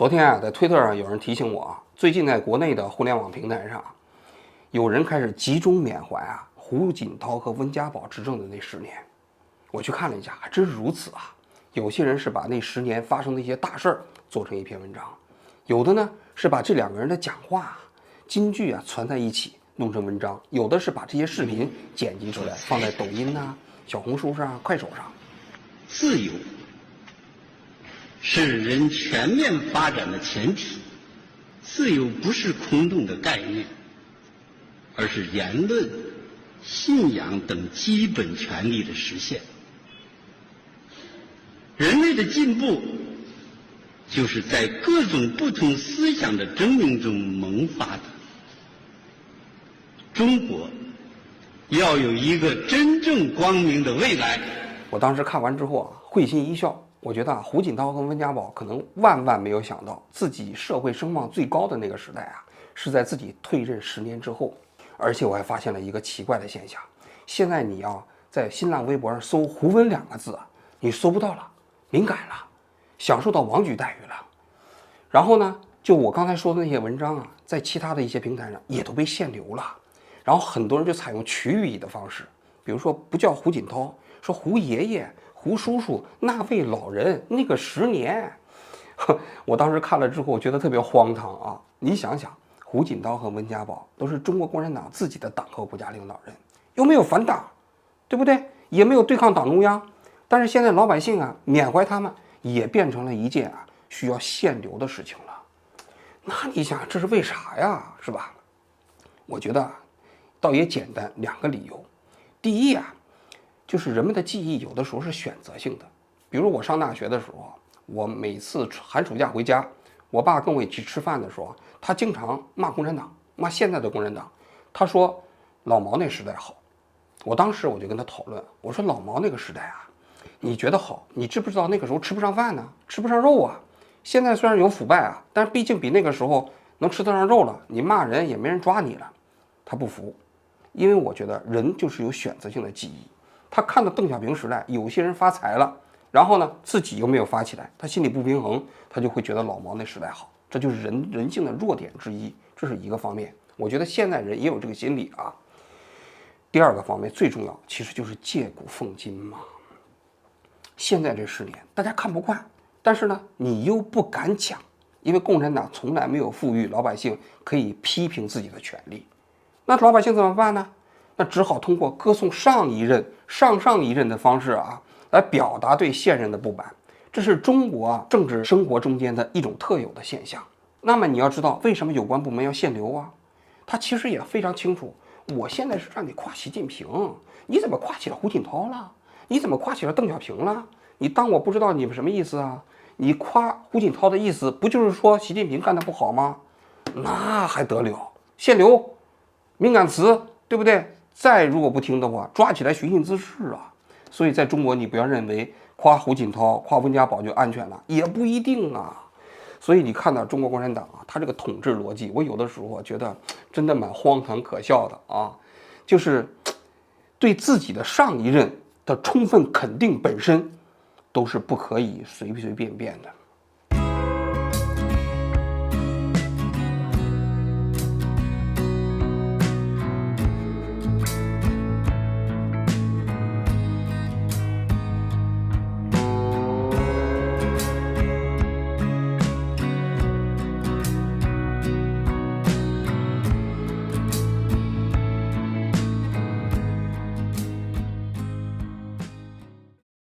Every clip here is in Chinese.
昨天啊，在推特上有人提醒我啊，最近在国内的互联网平台上，有人开始集中缅怀啊胡锦涛和温家宝执政的那10年。我去看了一下，还真是如此啊。有些人是把那10年发生的一些大事儿做成一篇文章，有的呢是把这2个人的讲话金句啊攒在一起弄成文章，有的是把这些视频剪辑出来放在抖音啊、小红书上、快手上。自由是人全面发展的前提，自由不是空洞的概念，而是言论、信仰等基本权利的实现。人类的进步就是在各种不同思想的争鸣中萌发的。中国要有一个真正光明的未来。我当时看完之后啊，会心一笑。我觉得啊，胡锦涛和温家宝可能万万没有想到，自己社会声望最高的那个时代啊，是在自己退任10年之后。而且我还发现了一个奇怪的现象，现在你要在新浪微博上搜胡温2个字啊，你搜不到了，敏感了，享受到王举待遇了。然后呢，就我刚才说的那些文章啊，在其他的一些平台上也都被限流了。然后很多人就采用取语的方式，比如说不叫胡锦涛，说胡爷爷、胡叔叔、那位老人、那个10年。我当时看了之后，我觉得特别荒唐啊！你想想，胡锦涛和温家宝都是中国共产党自己的党和国家领导人，又没有反党，对不对？也没有对抗党中央。但是现在老百姓啊，缅怀他们也变成了一件啊需要限流的事情了。那你想，这是为啥呀？是吧？我觉得倒也简单2个理由。第一啊，就是人们的记忆有的时候是选择性的。比如我上大学的时候，我每次寒暑假回家，我爸跟我一起吃饭的时候，他经常骂共产党，骂现在的共产党。他说老毛那时代好。我当时我就跟他讨论，我说老毛那个时代啊，你觉得好，你知不知道那个时候吃不上饭呢，吃不上肉啊？现在虽然有腐败啊，但是毕竟比那个时候能吃得上肉了，你骂人也没人抓你了。他不服，因为我觉得人就是有选择性的记忆。他看到邓小平时代有些人发财了，然后呢自己又没有发起来，他心里不平衡，他就会觉得老毛那时代好。这就是人性的弱点之一，这是一个方面。我觉得现在人也有这个心理啊。第2个方面最重要，其实就是借古讽今嘛。现在这10年大家看不惯，但是呢你又不敢讲，因为共产党从来没有赋予老百姓可以批评自己的权利。那老百姓怎么办呢？那只好通过歌颂上一任、上一任的方式啊，来表达对现任的不满。这是中国政治生活中间的一种特有的现象。那么你要知道，为什么有关部门要限流啊？他其实也非常清楚，我现在是让你夸习近平，你怎么夸起了胡锦涛了？你怎么夸起了邓小平了？你当我不知道你们什么意思啊？你夸胡锦涛的意思不就是说习近平干得不好吗？那还得了？限流，敏感词，对不对？再如果不听的话，抓起来寻衅滋事啊！所以在中国，你不要认为夸胡锦涛、夸温家宝就安全了，也不一定啊。所以你看到中国共产党啊，他这个统治逻辑，我有的时候觉得真的蛮荒唐可笑的啊，就是对自己的上一任的充分肯定本身都是不可以随随便便的。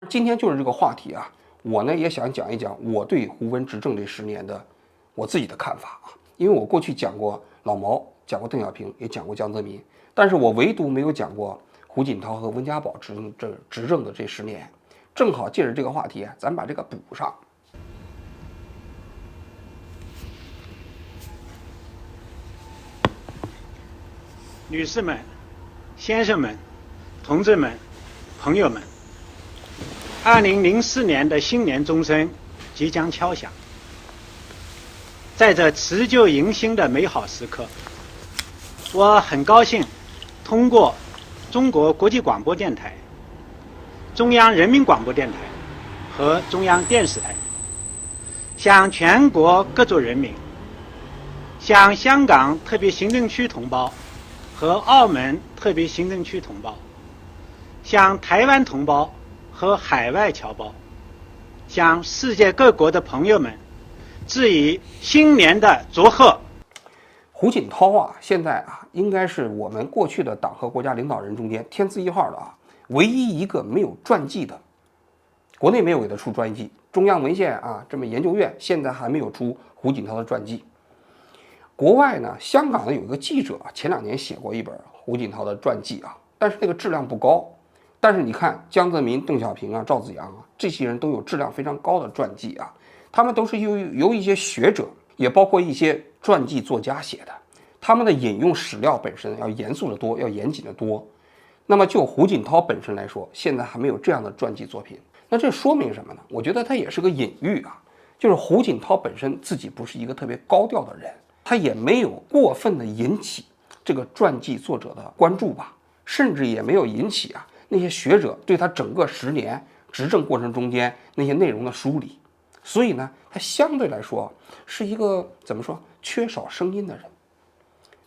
今天就是这个话题啊，我呢也想讲一讲我对胡温执政这10年的我自己的看法啊。因为我过去讲过老毛，讲过邓小平，也讲过江泽民，但是我唯独没有讲过胡锦涛和温家宝执政的这10年。正好借着这个话题，咱把这个补上。女士们、先生们、同志们、朋友们，2004年的新年钟声即将敲响。在这辞旧迎新的美好时刻，我很高兴通过中国国际广播电台、中央人民广播电台和中央电视台向全国各族人民，向香港特别行政区同胞和澳门特别行政区同胞，向台湾同胞和海外侨胞，向世界各国的朋友们致以新年的祝贺。胡锦涛啊，现在啊，应该是我们过去的党和国家领导人中间天字一号的啊，唯一一个没有传记的。国内没有给他出传记，中央文献啊这么研究院现在还没有出胡锦涛的传记。国外呢，香港的有一个记者前2年写过一本胡锦涛的传记啊，但是那个质量不高。但是你看江泽民、邓小平啊、赵紫阳啊，这些人都有质量非常高的传记啊，他们都是由一些学者，也包括一些传记作家写的，他们的引用史料本身要严肃得多，要严谨得多。那么就胡锦涛本身来说，现在还没有这样的传记作品。那这说明什么呢？我觉得它也是个隐喻啊，就是胡锦涛本身自己不是一个特别高调的人，他也没有过分的引起这个传记作者的关注吧，甚至也没有引起啊那些学者对他整个10年执政过程中间那些内容的梳理。所以呢，他相对来说是一个怎么说缺少声音的人。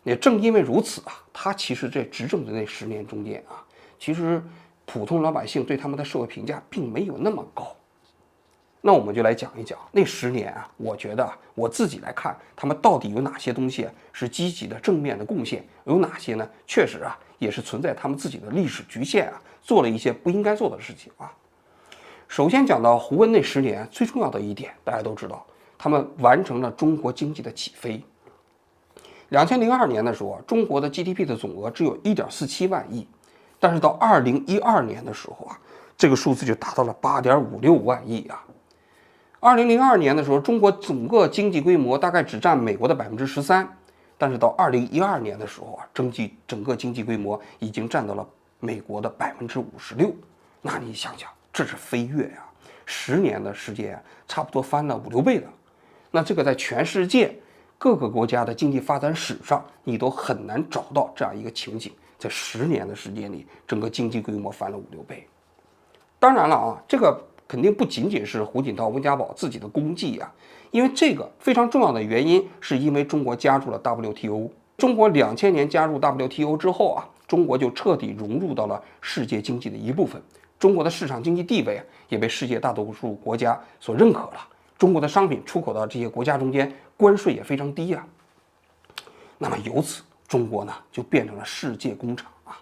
也正因为如此啊，他其实在执政的那10年中间啊，其实普通老百姓对他们的社会评价并没有那么高。那我们就来讲一讲那10年啊，我觉得我自己来看，他们到底有哪些东西是积极的正面的贡献，有哪些呢？确实啊，也是存在他们自己的历史局限啊，做了一些不应该做的事情啊。首先讲到胡温那10年，最重要的一点，大家都知道，他们完成了中国经济的起飞。2002年的时候，中国的 GDP 的总额只有1.47万亿，但是到2012年的时候啊，这个数字就达到了8.56万亿啊。2002年的时候，中国整个经济规模大概只占美国的13%，但是到2012年的时候啊，整个经济规模已经占到了美国的56%。那你想想，这是飞跃呀！10年的时间，差不多翻了5、6倍的。那这个在全世界各个国家的经济发展史上，你都很难找到这样一个情景，在10年的时间里，整个经济规模翻了5、6倍。当然了啊，这个肯定不仅仅是胡锦涛、温家宝自己的功绩啊，因为这个非常重要的原因，是因为中国加入了 WTO。中国2000年加入 WTO 之后啊，中国就彻底融入到了世界经济的一部分。中国的市场经济地位也被世界大多数国家所认可了。中国的商品出口到这些国家中间，关税也非常低啊。那么由此，中国呢就变成了世界工厂啊。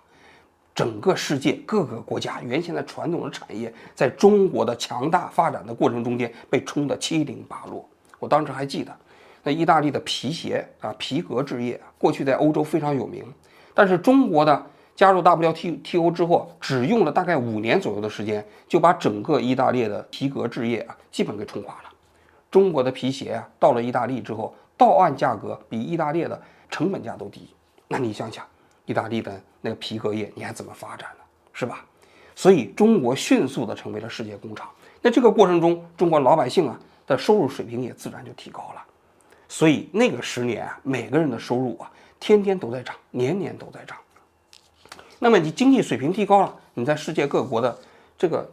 整个世界各个国家原先的传统的产业，在中国的强大发展的过程中间被冲得七零八落。我当时还记得，那意大利的皮鞋啊、皮革制业过去在欧洲非常有名，但是中国的加入 WTO 之后，只用了大概5年左右的时间，就把整个意大利的皮革制业啊基本给冲垮了。中国的皮鞋啊，到了意大利之后，到岸价格比意大利的成本价都低。那你想想，意大利的那个皮革业，你还怎么发展呢？是吧？所以中国迅速的成为了世界工厂。那这个过程中，中国老百姓啊的收入水平也自然就提高了。所以那个10年啊，每个人的收入啊，天天都在涨，年年都在涨。那么你经济水平提高了，你在世界各国的这个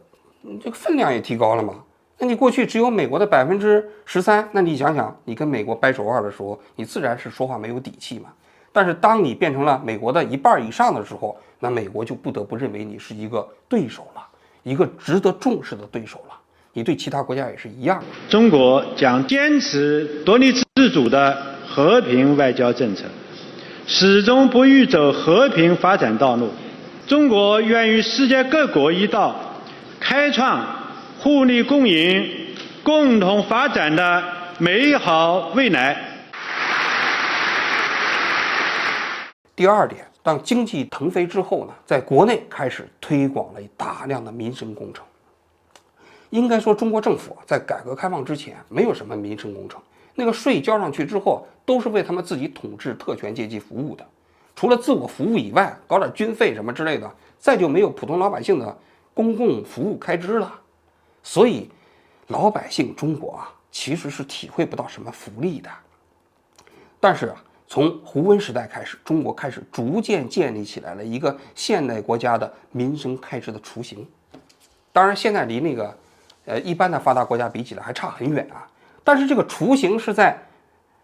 分量也提高了嘛？那你过去只有美国的13%，那你想想，你跟美国掰手腕的时候，你自然是说话没有底气嘛。但是当你变成了美国的1半以上的时候，那美国就不得不认为你是一个对手了，一个值得重视的对手了。你对其他国家也是一样的。中国将坚持独立自主的和平外交政策，始终不渝走和平发展道路。中国愿与世界各国一道，开创互利共赢、共同发展的美好未来。第二点，当经济腾飞之后呢，在国内开始推广了大量的民生工程。应该说，中国政府在改革开放之前没有什么民生工程，那个税交上去之后，都是为他们自己统治特权阶级服务的。除了自我服务以外，搞点军费什么之类的，再就没有普通老百姓的公共服务开支了。所以，老百姓中国啊，其实是体会不到什么福利的。但是啊，从胡温时代开始，中国开始逐渐建立起来了一个现代国家的民生开支的雏形。当然，现在离那个一般的发达国家比起来还差很远啊。但是这个雏形是在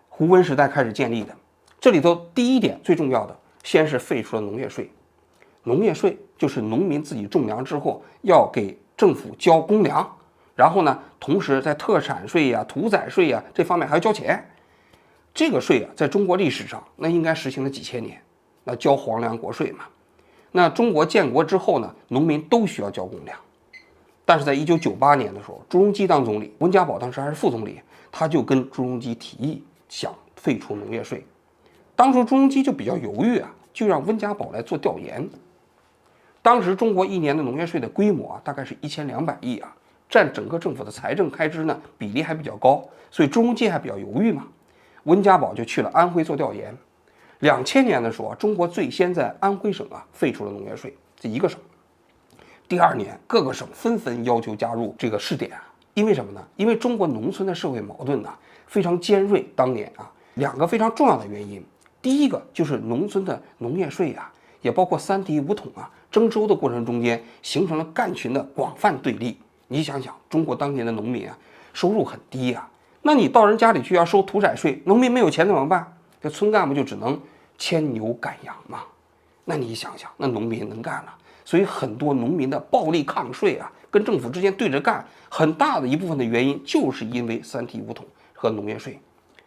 胡温时代开始建立的。这里头第一点最重要的，先是废除了农业税。农业税就是农民自己种粮之后要给政府交公粮，然后呢，同时在特产税呀、屠宰税呀这方面还要交钱。这个税啊，在中国历史上那应该实行了几千年，那交皇粮国税嘛。那中国建国之后呢，农民都需要交公粮。但是在1998年的时候，朱镕基当总理，温家宝当时还是副总理，他就跟朱镕基提议想废除农业税。当时朱镕基就比较犹豫啊，就让温家宝来做调研。当时中国一年的农业税的规模啊，大概是1200亿啊，占整个政府的财政开支呢比例还比较高，所以朱镕基还比较犹豫嘛。温家宝就去了安徽做调研。2000年的时候啊，中国最先在安徽省啊废除了农业税，这一个省。第2年，各个省纷纷要求加入这个试点，因为什么呢？因为中国农村的社会矛盾呢非常尖锐。当年啊，2个非常重要的原因，第一个就是农村的农业税啊，也包括3提5统啊征收的过程中间，形成了干群的广泛对立。你想想，中国当年的农民啊，收入很低啊，那你到人家里去要收屠宰税，农民没有钱怎么办？这村干部就只能牵牛赶羊嘛。那你想想，那农民能干了？所以很多农民的暴力抗税啊，跟政府之间对着干，很大的一部分的原因就是因为3提5统和农业税。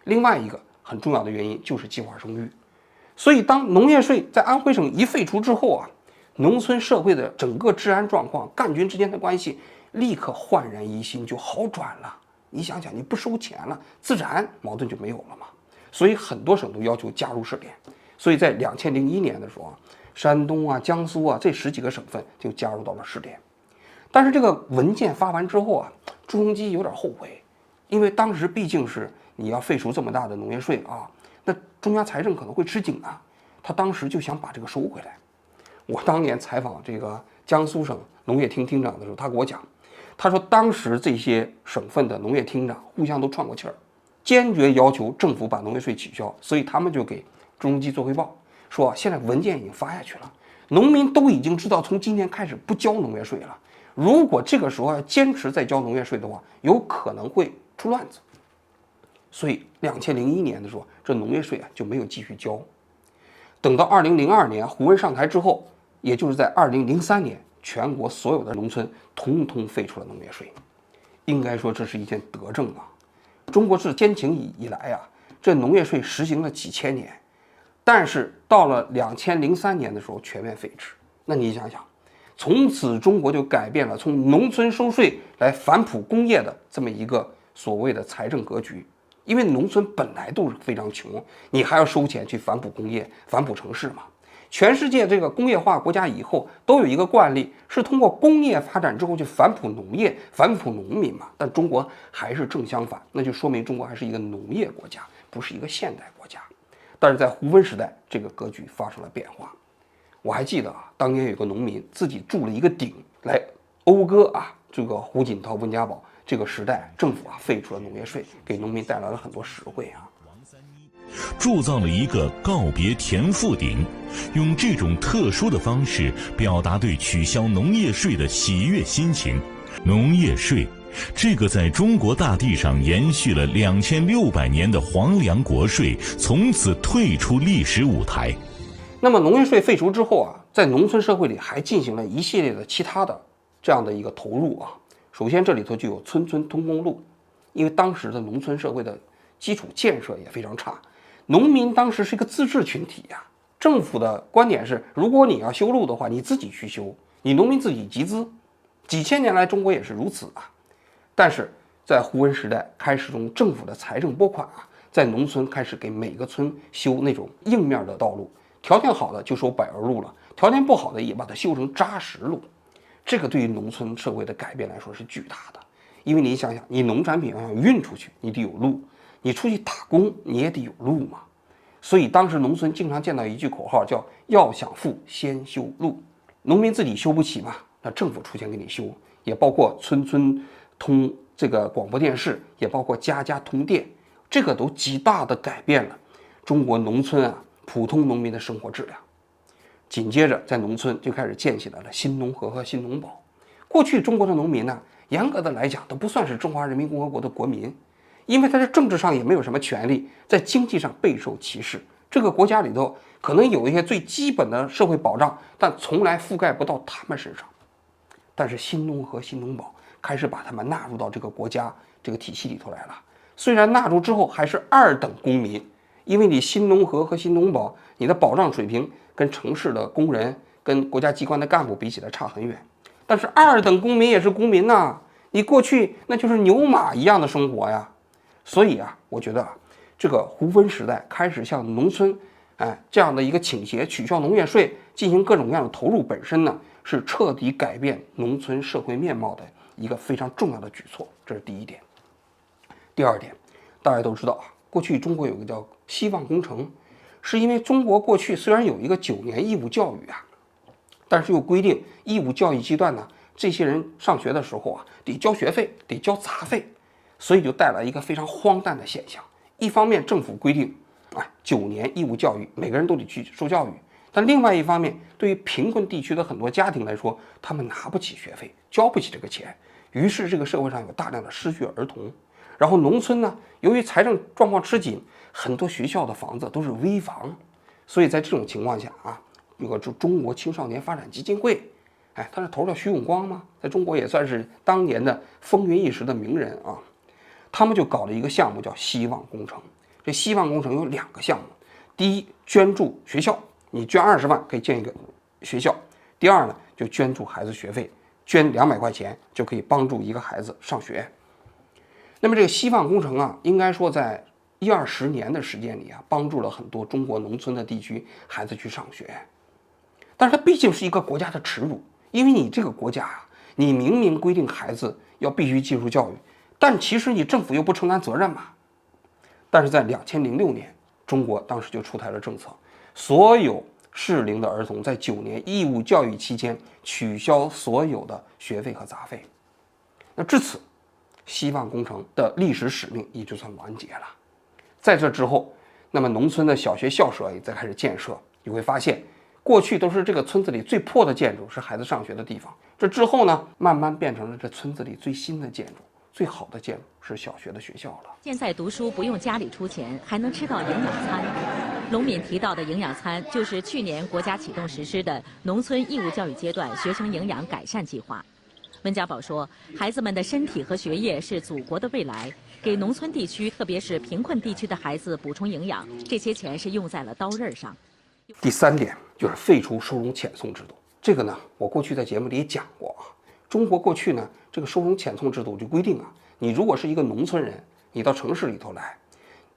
另外一个很重要的原因就是计划生育。所以当农业税在安徽省一废除之后啊，农村社会的整个治安状况、干军之间的关系立刻焕然一新，就好转了。你想想，你不收钱了，自然矛盾就没有了嘛。所以很多省都要求加入试点。所以在2001年的时候啊，山东啊、江苏啊这10几个省份就加入到了试点。但是这个文件发完之后啊，朱镕基有点后悔，因为当时毕竟是你要废除这么大的农业税啊，那中央财政可能会吃紧啊。他当时就想把这个收回来。我当年采访这个江苏省农业厅厅长的时候，他给我讲，他说当时这些省份的农业厅长互相都喘过气儿，坚决要求政府把农业税取消，所以他们就给朱镕基做汇报，说现在文件已经发下去了，农民都已经知道从今年开始不交农业税了，如果这个时候要坚持再交农业税的话，有可能会出乱子。所以2001年的时候，这农业税啊就没有继续交。等到2002年胡温上台之后，也就是在2003年，全国所有的农村统统废除了农业税。应该说这是一件德政啊。中国自建秦以来啊，这农业税实行了几千年，但是到了2003年的时候全面废止。那你想想，从此中国就改变了从农村收税来反哺工业的这么一个所谓的财政格局。因为农村本来都是非常穷，你还要收钱去反哺工业、反哺城市嘛。全世界这个工业化国家以后都有一个惯例，是通过工业发展之后去反哺农业、反哺农民嘛。但中国还是正相反，那就说明中国还是一个农业国家，不是一个现代国家。但是在胡温时代，这个格局发生了变化。我还记得啊，当年有个农民自己筑了一个鼎来讴歌啊这个胡锦涛、温家宝。这个时代，政府啊废除了农业税，给农民带来了很多实惠啊。铸造了一个告别田赋鼎，用这种特殊的方式表达对取消农业税的喜悦心情。农业税，这个在中国大地上延续了2600年的皇粮国税，从此退出历史舞台。那么农业税废除之后啊，在农村社会里还进行了一系列的其他的这样的一个投入啊。首先，这里头就有村村通公路，因为当时的农村社会的基础建设也非常差，农民当时是一个自治群体呀。政府的观点是，如果你要修路的话，你自己去修，你农民自己集资。几千年来，中国也是如此啊。但是在胡温时代开始中，政府的财政拨款啊，在农村开始给每个村修那种硬面的道路，条件好的就修柏油路了，条件不好的也把它修成扎实路。这个对于农村社会的改变来说是巨大的，因为你想想，你农产品要运出去，你得有路；你出去打工，你也得有路嘛。所以当时农村经常见到一句口号，叫“要想富，先修路”。农民自己修不起嘛，那政府出钱给你修，也包括村村通这个广播电视，也包括家家通电，这个都极大的改变了中国农村啊普通农民的生活质量。紧接着，在农村就开始建起来了新农合和新农保。过去中国的农民呢，严格的来讲都不算是中华人民共和国的国民，因为他在政治上也没有什么权利，在经济上备受歧视。这个国家里头可能有一些最基本的社会保障，但从来覆盖不到他们身上。但是新农合、新农保开始把他们纳入到这个国家这个体系里头来了。虽然纳入之后还是二等公民，因为你新农合和新农保，你的保障水平跟城市的工人、跟国家机关的干部比起来差很远。但是二等公民也是公民呐，你过去那就是牛马一样的生活呀。所以啊，我觉得这个胡温时代开始向农村，这样的一个倾斜，取消农业税，进行各种各样的投入，本身呢是彻底改变农村社会面貌的一个非常重要的举措，这是第一点。第二点，大家都知道啊，过去中国有个叫希望工程，是因为中国过去虽然有一个9年义务教育啊，但是又规定义务教育阶段呢，这些人上学的时候啊，得交学费，得交杂费。所以就带来一个非常荒诞的现象，一方面政府规定9年义务教育，每个人都得去受教育，但另外一方面，对于贫困地区的很多家庭来说，他们拿不起学费，交不起这个钱，于是这个社会上有大量的失学儿童。然后农村呢，由于财政状况吃紧，很多学校的房子都是危房，所以在这种情况下啊，有个中国青少年发展基金会，他是头叫徐永光嘛，在中国也算是当年的风云一时的名人啊。他们就搞了一个项目叫希望工程。这希望工程有2个项目，第一，捐助学校，你捐20万可以建一个学校；第二呢，就捐助孩子学费，捐200块钱就可以帮助一个孩子上学。那么这个希望工程啊，应该说在10-20年的时间里啊，帮助了很多中国农村的地区孩子去上学。但是它毕竟是一个国家的耻辱，因为你这个国家啊，你明明规定孩子要必须接受教育，但其实你政府又不承担责任嘛。但是在2006年，中国当时就出台了政策，所有适龄的儿童在9年义务教育期间取消所有的学费和杂费。那至此，希望工程的历史使命也就算完结了。在这之后，那么农村的小学校舍也在开始建设，你会发现，过去都是这个村子里最破的建筑是孩子上学的地方，这之后呢，慢慢变成了这村子里最新的建筑。最好的建筑是小学的学校了。现在读书不用家里出钱，还能吃到营养餐。龙敏提到的营养餐，就是去年国家启动实施的农村义务教育阶段学生营养改善计划。温家宝说，孩子们的身体和学业是祖国的未来，给农村地区，特别是贫困地区的孩子补充营养，这些钱是用在了刀刃上。第3点就是废除收容遣送制度。这个呢，我过去在节目里也讲过啊。中国过去呢，这个收容遣送制度就规定啊，你如果是一个农村人，你到城市里头来，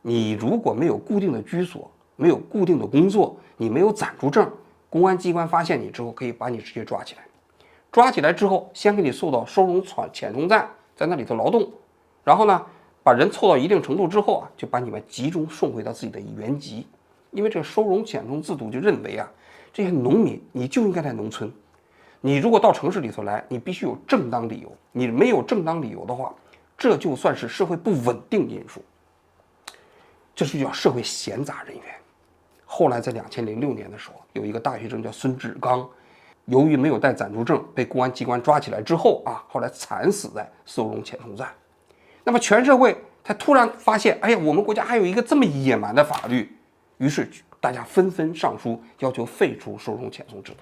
你如果没有固定的居所，没有固定的工作，你没有暂住证，公安机关发现你之后，可以把你直接抓起来。抓起来之后，先给你送到收容遣送站，在那里头劳动，然后呢，把人凑到一定程度之后啊，就把你们集中送回到自己的原籍。因为这个收容遣送制度就认为啊，这些农民你就应该在农村。你如果到城市里头来，你必须有正当理由。你没有正当理由的话，这就算是社会不稳定因素，这就叫社会闲杂人员。后来在2006年的时候，有一个大学生叫孙志刚，由于没有带暂住证，被公安机关抓起来之后啊，后来惨死在收容遣送站。那么全社会才突然发现，哎呀，我们国家还有一个这么野蛮的法律，于是大家纷纷上书要求废除收容遣送制度。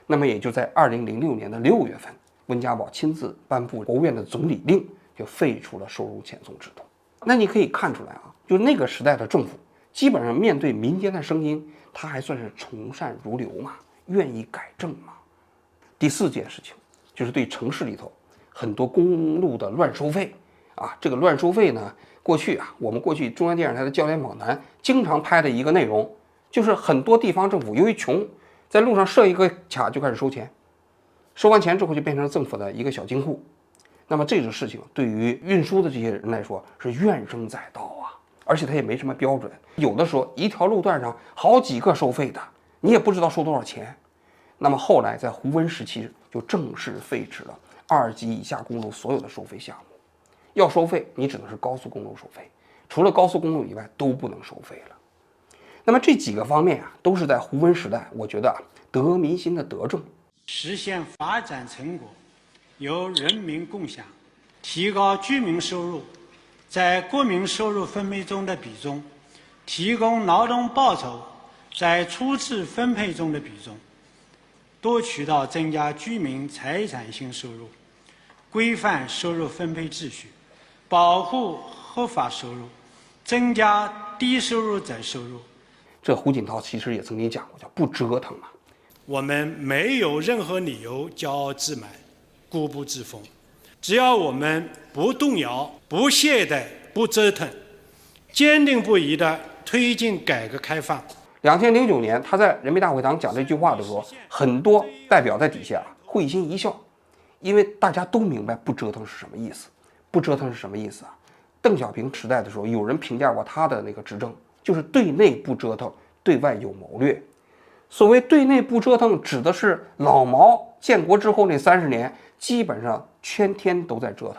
那么也就在2006年的6月份，温家宝亲自颁布国务院的总理令，就废除了收容遣送制度。那你可以看出来啊，就那个时代的政府，基本上面对民间的声音，他还算是从善如流嘛，愿意改正嘛。第4件事情就是对城市里头很多公路的乱收费啊，这个乱收费呢，过去啊，我们过去中央电视台的焦点访谈经常拍的一个内容，就是很多地方政府由于穷，在路上设一个卡就开始收钱，收完钱之后就变成政府的一个小金库。那么这个事情对于运输的这些人来说是怨声载道啊，而且它也没什么标准，有的时候一条路段上好几个收费的，你也不知道收多少钱。那么后来在胡温时期就正式废止了2级以下公路所有的收费项目，要收费你只能是高速公路收费，除了高速公路以外都不能收费了。那么这几个方面啊，都是在胡温时代，我觉得得民心的德政。实现发展成果由人民共享，提高居民收入，在国民收入分配中的比重，提供劳动报酬在初次分配中的比重，多渠道增加居民财产性收入，规范收入分配秩序，保护合法收入，增加低收入者收入。这胡锦涛其实也曾经讲过，叫不折腾嘛。我们没有任何理由骄傲自满、固步自封，只要我们不动摇、不懈怠、不折腾，坚定不移地推进改革开放。2009年，他在人民大会堂讲这句话的时候，很多代表在底下会心一笑，因为大家都明白不折腾是什么意思。不折腾是什么意思啊？邓小平时代的时候，有人评价过他的那个执政，就是对内不折腾，对外有谋略。所谓对内不折腾，指的是老毛建国之后那30年，基本上天天都在折腾。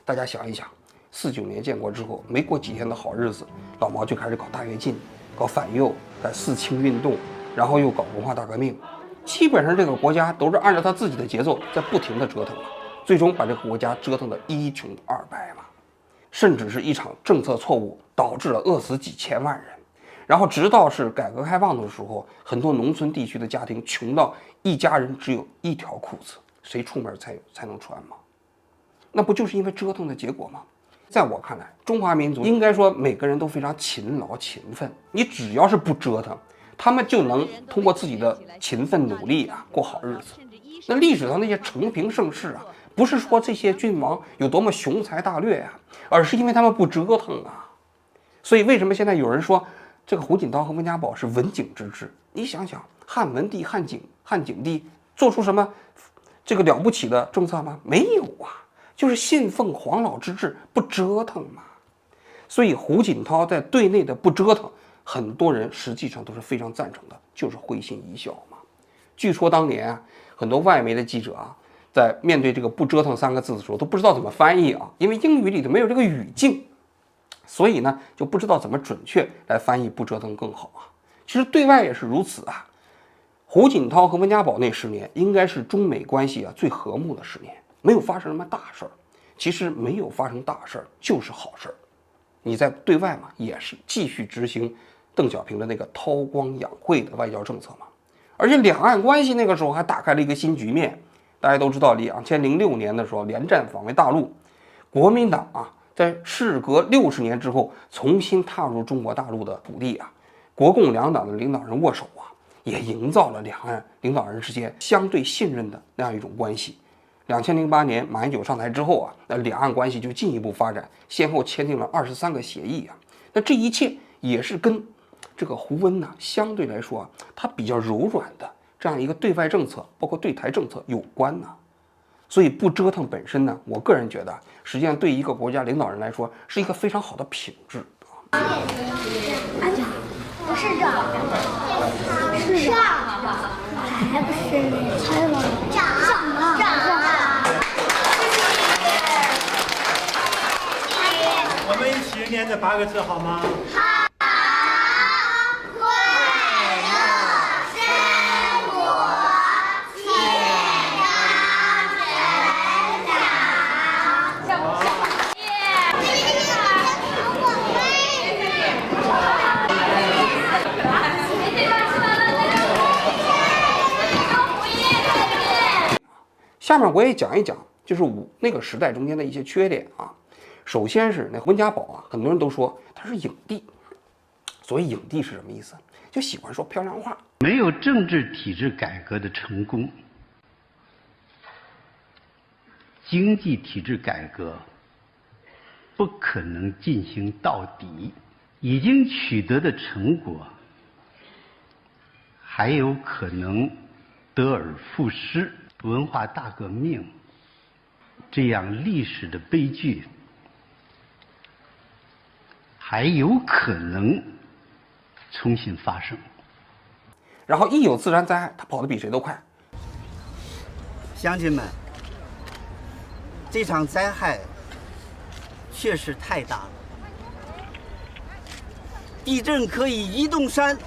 大家想一想，49年建国之后，没过几天的好日子，老毛就开始搞大跃进，搞反右，搞四清运动，然后又搞文化大革命。基本上这个国家都是按照他自己的节奏在不停的折腾，最终把这个国家折腾得一穷二白嘛。甚至是一场政策错误导致了饿死几千万人。然后直到是改革开放的时候，很多农村地区的家庭穷到一家人只有一条裤子，谁出门才能穿吗？那不就是因为折腾的结果吗？在我看来，中华民族应该说每个人都非常勤劳勤奋，你只要是不折腾，他们就能通过自己的勤奋努力啊过好日子。那历史上那些承平盛世啊，不是说这些君王有多么雄才大略啊，而是因为他们不折腾啊。所以为什么现在有人说这个胡锦涛和温家宝是文景之治？你想想，汉文帝、汉景帝做出什么这个了不起的政策吗？没有啊，就是信奉黄老之治，不折腾嘛。所以胡锦涛在对内的不折腾，很多人实际上都是非常赞成的，就是会心一笑嘛。据说当年啊，很多外媒的记者啊，在面对这个不折腾3个字的时候，都不知道怎么翻译啊，因为英语里头没有这个语境，所以呢就不知道怎么准确来翻译不折腾更好啊。其实对外也是如此啊。胡锦涛和温家宝那10年应该是中美关系啊最和睦的10年，没有发生什么大事儿。其实没有发生大事儿就是好事儿。你在对外嘛，也是继续执行邓小平的那个韬光养晦的外交政策嘛。而且两岸关系那个时候还打开了一个新局面。大家都知道2006年的时候连战访问大陆，国民党啊在事隔60年之后重新踏入中国大陆的土地啊，国共两党的领导人握手啊，也营造了两岸领导人之间相对信任的那样一种关系。2008年马英九上台之后啊，那两岸关系就进一步发展，先后签订了23个协议啊。那这一切也是跟这个胡温呢相对来说啊，他比较柔软的这样一个对外政策，包括对台政策有关呢。所以不折腾本身呢，我个人觉得实际上对一个国家领导人来说是一个非常好的品质。不是这，是这，还不是还有这。我们一起念这8个字好吗？下面我也讲一讲，就是那个时代中间的一些缺点啊。首先是那温家宝啊，很多人都说他是影帝。所谓影帝是什么意思？就喜欢说漂亮话。没有政治体制改革的成功，经济体制改革不可能进行到底。已经取得的成果，还有可能得而复失。文化大革命这样历史的悲剧，还有可能重新发生。然后一有自然灾害，他跑得比谁都快。乡亲们，这场灾害确实太大了。地震可以移动山，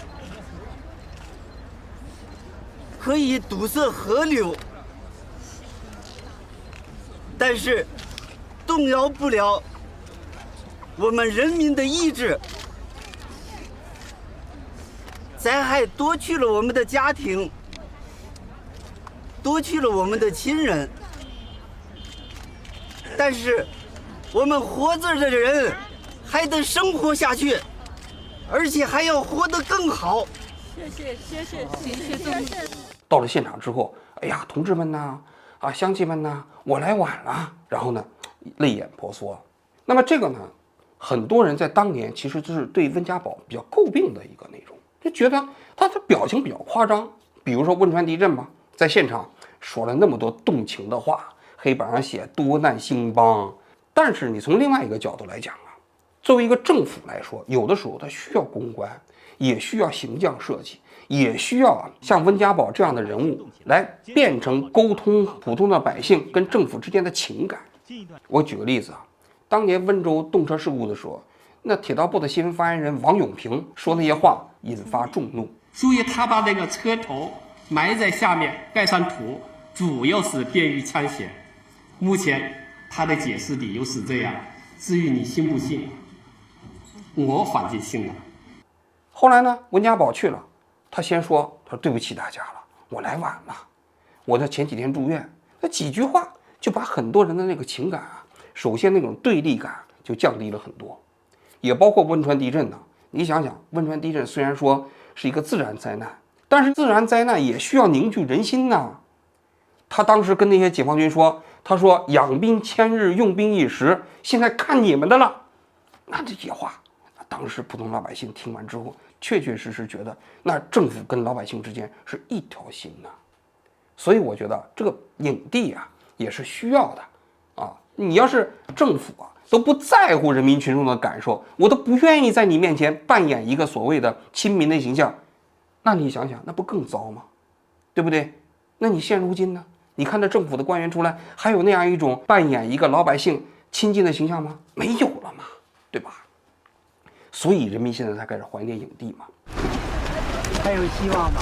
可以堵塞河流，但是动摇不了我们人民的意志。灾害夺去了我们的家庭，夺去了我们的亲人，但是我们活着的人还得生活下去，而且还要活得更好。谢谢。到了现场之后，哎呀，同志们呐，乡亲们呐，我来晚了。然后呢，泪眼婆娑。那么这个呢，很多人在当年其实就是对温家宝比较诟病的一个内容，就觉得他的表情比较夸张。比如说汶川地震嘛，在现场说了那么多动情的话，黑板上写多难兴邦。但是你从另外一个角度来讲啊，作为一个政府来说，有的时候它需要公关，也需要形象设计，也需要像温家宝这样的人物来变成沟通普通的百姓跟政府之间的情感。我举个例子啊，当年温州动车事故的时候，那铁道部的新闻发言人王永平说那些话引发众怒。所以他把那个车头埋在下面盖上土，主要是便于枪险。目前他的解释理由是这样，至于你信不信，我反正信了。后来呢，温家宝去了，他先说，他说对不起大家了，我来晚了，我在前几天住院。那几句话就把很多人的那个情感啊，首先那种对立感就降低了很多。也包括汶川地震呢，你想想，汶川地震虽然说是一个自然灾难，但是自然灾难也需要凝聚人心呐。他当时跟那些解放军说，他说养兵千日，用兵一时，现在看你们的了。那这些话，当时普通老百姓听完之后，确确实实觉得那政府跟老百姓之间是一条心呐。所以我觉得这个影帝啊也是需要的啊。你要是政府啊都不在乎人民群众的感受，我都不愿意在你面前扮演一个所谓的亲民的形象，那你想想，那不更糟吗？对不对？那你现如今呢？你看这政府的官员出来，还有那样一种扮演一个老百姓亲近的形象吗？没有了嘛，对吧？所以人民现在才开始怀念影帝嘛。还有希望吗？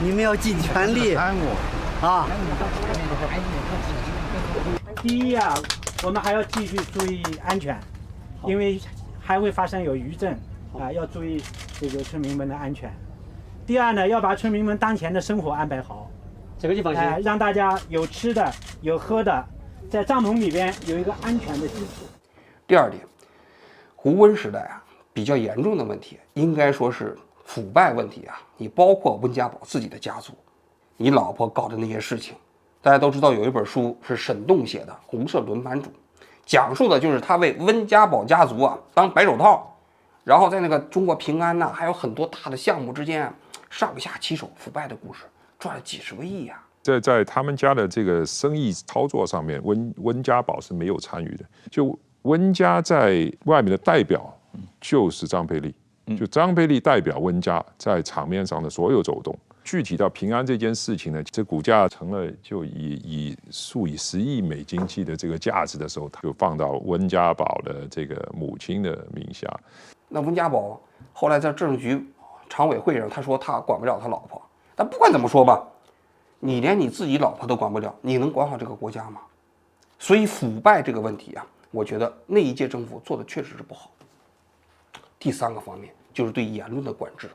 你们要尽全力啊！第一啊，我们还要继续注意安全，因为还会发生有余震啊，要注意这个村民们的安全。第二呢，要把村民们当前的生活安排好，这个就放心，让大家有吃的有喝的，在帐篷里边有一个安全的基础。第二点，胡温时代啊比较严重的问题，应该说是腐败问题啊。你包括温家宝自己的家族，你老婆搞的那些事情，大家都知道有一本书是沈栋写的《红色轮盘主》，讲述的就是他为温家宝家族啊当白手套，然后在那个中国平安呐，还有很多大的项目之间啊上下其手腐败的故事，赚了几十个亿呀。在他们家的这个生意操作上面，温家宝是没有参与的。就温家在外面的代表就是张培丽，就张培丽代表温家在场面上的所有走动。具体到平安这件事情呢，这股价成了就以数以10亿美金计的这个价值的时候，他就放到温家宝的这个母亲的名下。那温家宝后来在政治局常委会上，他说他管不了他老婆，但不管怎么说吧，你连你自己老婆都管不了，你能管好这个国家吗？所以腐败这个问题啊，我觉得那一届政府做的确实是不好。第三个方面就是对言论的管制。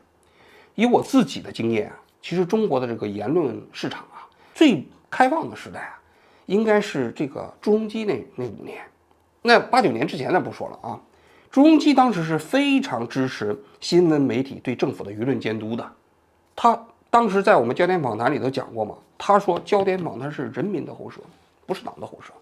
以我自己的经验啊，其实中国的这个言论市场啊，最开放的时代啊，应该是这个朱镕基那5年。那8、9年之前呢不说了啊，朱镕基当时是非常支持新闻媒体对政府的舆论监督的。他当时在我们焦点访谈里头讲过嘛，他说焦点访谈是人民的喉舌，不是党的喉舌。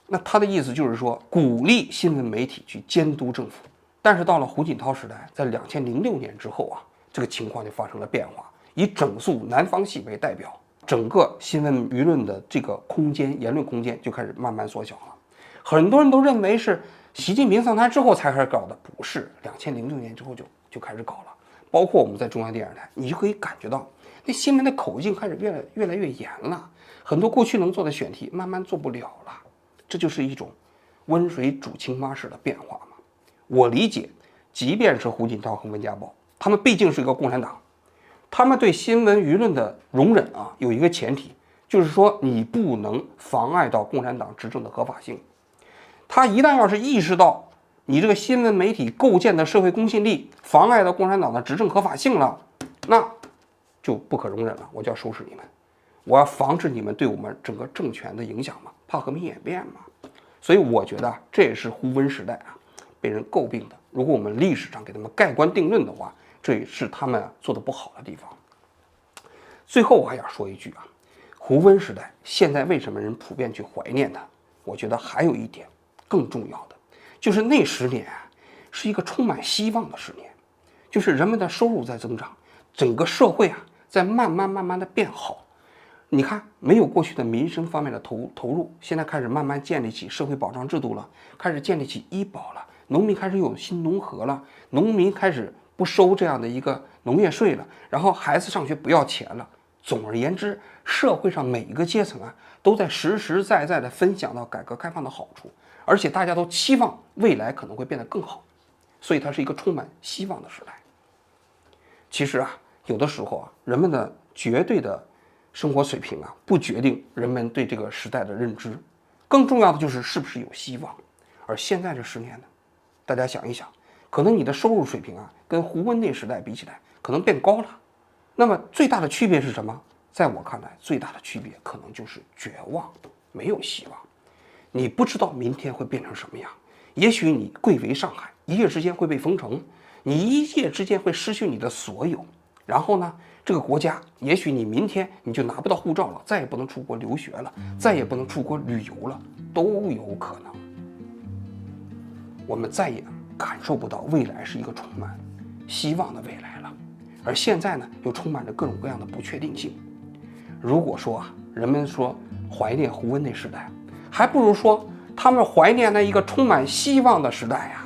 那他的意思就是说，鼓励新闻媒体去监督政府。但是到了胡锦涛时代，在2006年之后啊，这个情况就发生了变化。以整肃南方系为代表，整个新闻舆论的这个空间，言论空间就开始慢慢缩小了。很多人都认为是习近平上台之后才开始搞的，不是，2006年之后就开始搞了。包括我们在中央电视台，你就可以感觉到那新闻的口径开始越来越严了，很多过去能做的选题慢慢做不了了，这就是一种温水煮青蛙式的变化嘛。我理解，即便是胡锦涛和温家宝，他们毕竟是一个共产党，他们对新闻舆论的容忍啊，有一个前提，就是说你不能妨碍到共产党执政的合法性。他一旦要是意识到你这个新闻媒体构建的社会公信力妨碍到共产党的执政合法性了，那就不可容忍了，我就要收拾你们，我要防止你们对我们整个政权的影响嘛，怕和平演变嘛。所以我觉得这也是胡温时代啊被人诟病的。如果我们历史上给他们盖棺定论的话，这也是他们做的不好的地方。最后我还想说一句啊，胡温时代现在为什么人普遍去怀念它？我觉得还有一点更重要的，就是那10年啊是一个充满希望的10年，就是人们的收入在增长，整个社会啊在慢慢的变好。你看，没有过去的民生方面的投入，现在开始慢慢建立起社会保障制度了，开始建立起医保了，农民开始有新农合了，农民开始不收这样的一个农业税了，然后孩子上学不要钱了。总而言之，社会上每一个阶层啊都在实实在在的分享到改革开放的好处，而且大家都期望未来可能会变得更好，所以它是一个充满希望的时代。其实啊，有的时候啊，人们的绝对的生活水平啊，不决定人们对这个时代的认知，更重要的就是是不是有希望。而现在这10年呢，大家想一想，可能你的收入水平啊，跟胡温那时代比起来，可能变高了。那么最大的区别是什么？在我看来，最大的区别可能就是绝望，没有希望。你不知道明天会变成什么样，也许你贵为上海，一夜之间会被封城，你一夜之间会失去你的所有。然后呢，这个国家，也许你明天你就拿不到护照了，再也不能出国留学了，再也不能出国旅游了，都有可能。我们再也感受不到未来是一个充满希望的未来了。而现在呢，又充满着各种各样的不确定性。如果说啊，人们说怀念胡温那时代，还不如说他们怀念那一个充满希望的时代呀。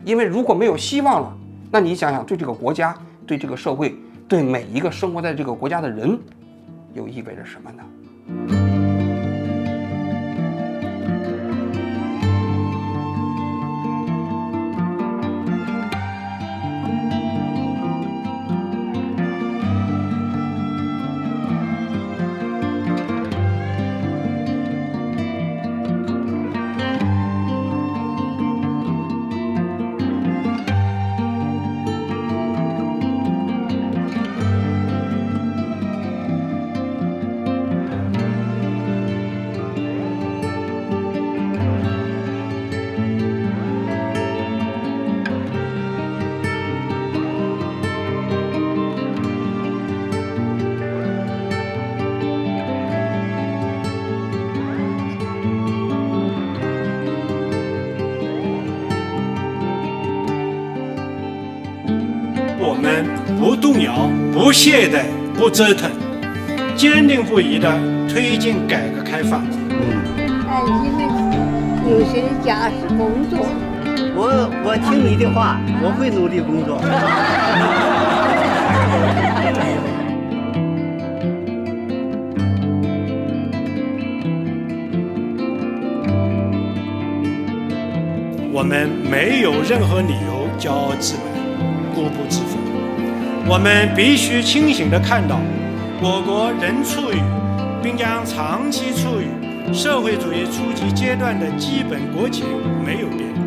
因为如果没有希望了，那你想想，对这个国家、对这个社会、对每一个生活在这个国家的人，又意味着什么呢？我们不动摇、不懈怠、不折腾，坚定不移地推进改革开放。因为有些家是工作。我听你的话，我会努力工作。我们没有任何理由骄傲自满、固步自封。我们必须清醒地看到，我国仍处于并将长期处于社会主义初级阶段的基本国情没有变。